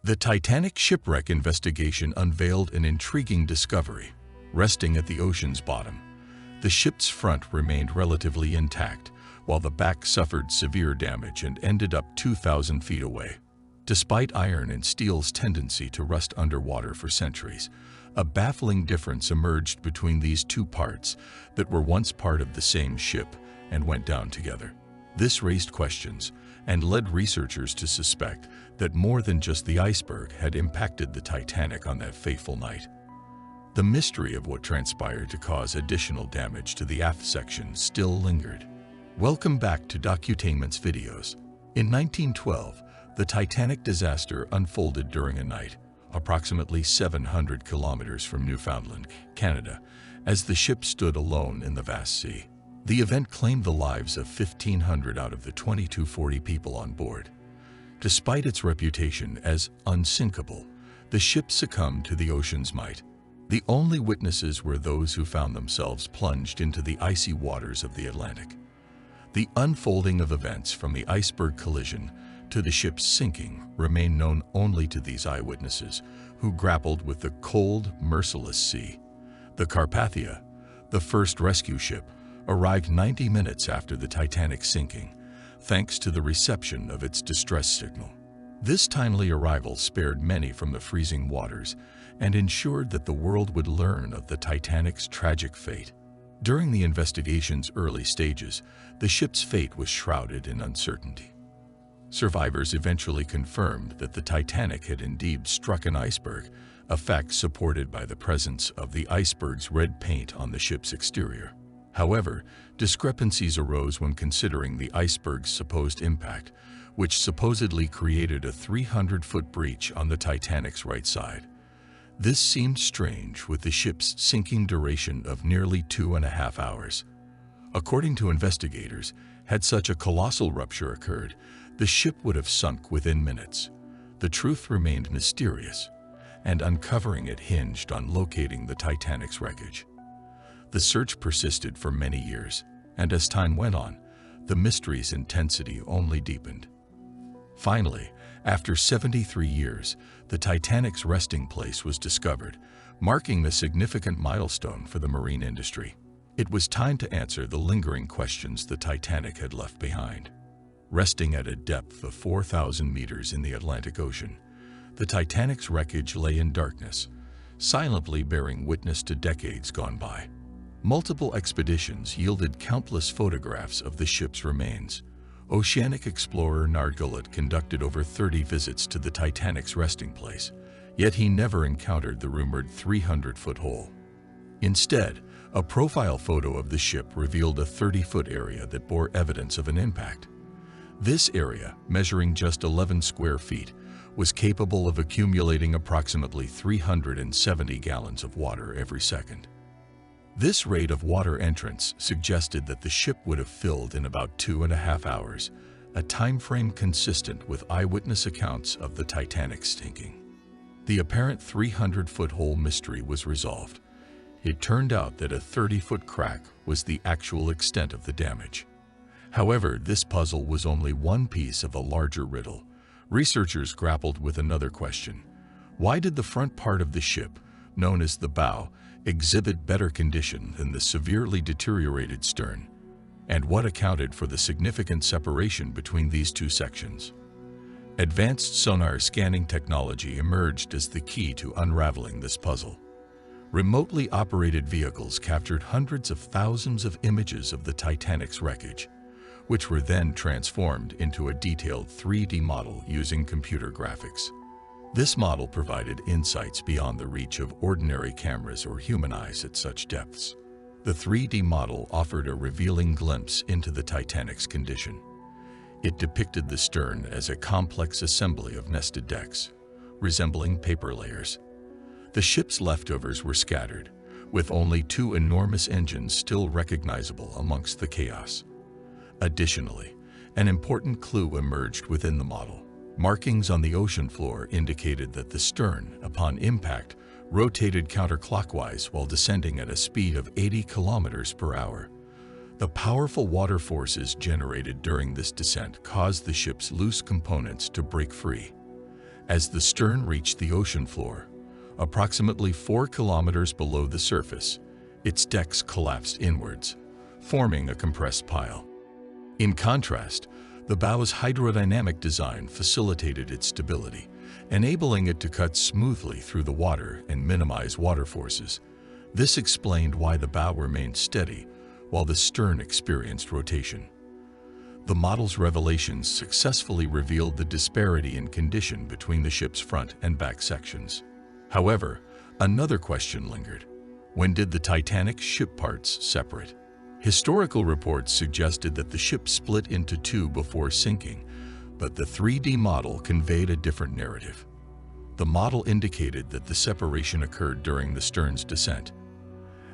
The Titanic shipwreck investigation unveiled an intriguing discovery. Resting at the ocean's bottom, the ship's front remained relatively intact, while the back suffered severe damage and ended up 2,000 feet away. Despite iron and steel's tendency to rust underwater for centuries, a baffling difference emerged between these two parts that were once part of the same ship and went down together. This raised questions and led researchers to suspect that more than just the iceberg had impacted the Titanic on that fateful night. The mystery of what transpired to cause additional damage to the aft section still lingered. Welcome back to Docutainment's videos. In 1912, the Titanic disaster unfolded during a night, approximately 700 kilometers from Newfoundland, Canada, as the ship stood alone in the vast sea. The event claimed the lives of 1,500 out of the 2,240 people on board. Despite its reputation as unsinkable, the ship succumbed to the ocean's might. The only witnesses were those who found themselves plunged into the icy waters of the Atlantic. The unfolding of events from the iceberg collision to the ship's sinking remain known only to these eyewitnesses who grappled with the cold, merciless sea. The Carpathia, the first rescue ship, arrived 90 minutes after the Titanic's sinking, thanks to the reception of its distress signal. This timely arrival spared many from the freezing waters and ensured that the world would learn of the Titanic's tragic fate. During the investigation's early stages, the ship's fate was shrouded in uncertainty. Survivors eventually confirmed that the Titanic had indeed struck an iceberg, a fact supported by the presence of the iceberg's red paint on the ship's exterior. However, discrepancies arose when considering the iceberg's supposed impact, which supposedly created a 300-foot breach on the Titanic's right side. This seemed strange with the ship's sinking duration of nearly 2.5 hours. According to investigators, had such a colossal rupture occurred, the ship would have sunk within minutes. The truth remained mysterious, and uncovering it hinged on locating the Titanic's wreckage. The search persisted for many years, and as time went on, the mystery's intensity only deepened. Finally, after 73 years, the Titanic's resting place was discovered, marking a significant milestone for the marine industry. It was time to answer the lingering questions the Titanic had left behind. Resting at a depth of 4,000 meters in the Atlantic Ocean, the Titanic's wreckage lay in darkness, silently bearing witness to decades gone by. Multiple expeditions yielded countless photographs of the ship's remains. Oceanic explorer Nard conducted over 30 visits to the Titanic's resting place, yet he never encountered the rumored 300-foot hole. Instead, a profile photo of the ship revealed a 30-foot area that bore evidence of an impact. This area, measuring just 11 square feet, was capable of accumulating approximately 370 gallons of water every second. This rate of water entrance suggested that the ship would have filled in about 2.5 hours, a time frame consistent with eyewitness accounts of the Titanic's sinking. The apparent 300-foot hole mystery was resolved. It turned out that a 30-foot crack was the actual extent of the damage. However, this puzzle was only one piece of a larger riddle. Researchers grappled with another question. Why did the front part of the ship, known as the bow, exhibit better condition than the severely deteriorated stern? And what accounted for the significant separation between these two sections? Advanced sonar scanning technology emerged as the key to unraveling this puzzle. Remotely operated vehicles captured hundreds of thousands of images of the Titanic's wreckage, which were then transformed into a detailed 3D model using computer graphics. This model provided insights beyond the reach of ordinary cameras or human eyes at such depths. The 3D model offered a revealing glimpse into the Titanic's condition. It depicted the stern as a complex assembly of nested decks, resembling paper layers. The ship's leftovers were scattered, with only 2 enormous engines still recognizable amongst the chaos. Additionally, an important clue emerged within the model. Markings on the ocean floor indicated that the stern, upon impact, rotated counterclockwise while descending at a speed of 80 kilometers per hour. The powerful water forces generated during this descent caused the ship's loose components to break free. As the stern reached the ocean floor, approximately 4 kilometers below the surface, its decks collapsed inwards, forming a compressed pile. In contrast, the bow's hydrodynamic design facilitated its stability, enabling it to cut smoothly through the water and minimize water forces. This explained why the bow remained steady while the stern experienced rotation. The model's revelations successfully revealed the disparity in condition between the ship's front and back sections. However, another question lingered. When did the Titanic's ship parts separate? Historical reports suggested that the ship split into two before sinking, but the 3D model conveyed a different narrative. The model indicated that the separation occurred during the stern's descent.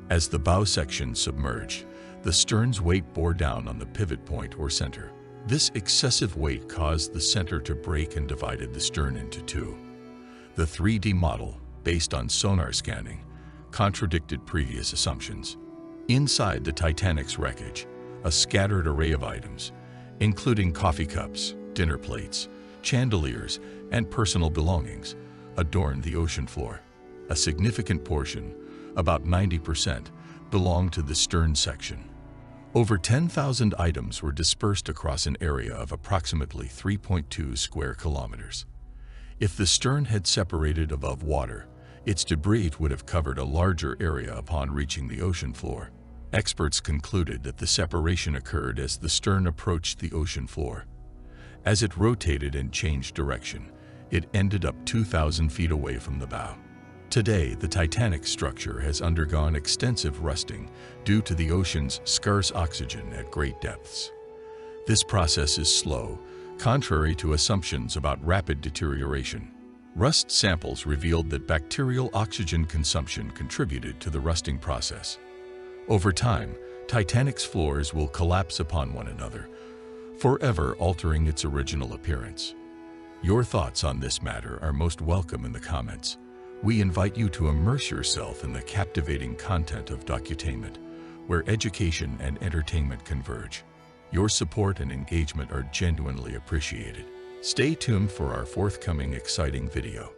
As the bow section submerged, the stern's weight bore down on the pivot point or center. This excessive weight caused the center to break and divided the stern into two. The 3D model, based on sonar scanning, contradicted previous assumptions. Inside the Titanic's wreckage, a scattered array of items, including coffee cups, dinner plates, chandeliers, and personal belongings, adorned the ocean floor. A significant portion, about 90%, belonged to the stern section. Over 10,000 items were dispersed across an area of approximately 3.2 square kilometers. If the stern had separated above water, its debris would have covered a larger area upon reaching the ocean floor. Experts concluded that the separation occurred as the stern approached the ocean floor. As it rotated and changed direction, it ended up 2,000 feet away from the bow. Today, the Titanic structure has undergone extensive rusting due to the ocean's scarce oxygen at great depths. This process is slow, contrary to assumptions about rapid deterioration. Rust samples revealed that bacterial oxygen consumption contributed to the rusting process. Over time, Titanic's floors will collapse upon one another, forever altering its original appearance. Your thoughts on this matter are most welcome in the comments. We invite you to immerse yourself in the captivating content of Docutainment, where education and entertainment converge. Your support and engagement are genuinely appreciated. Stay tuned for our forthcoming exciting video.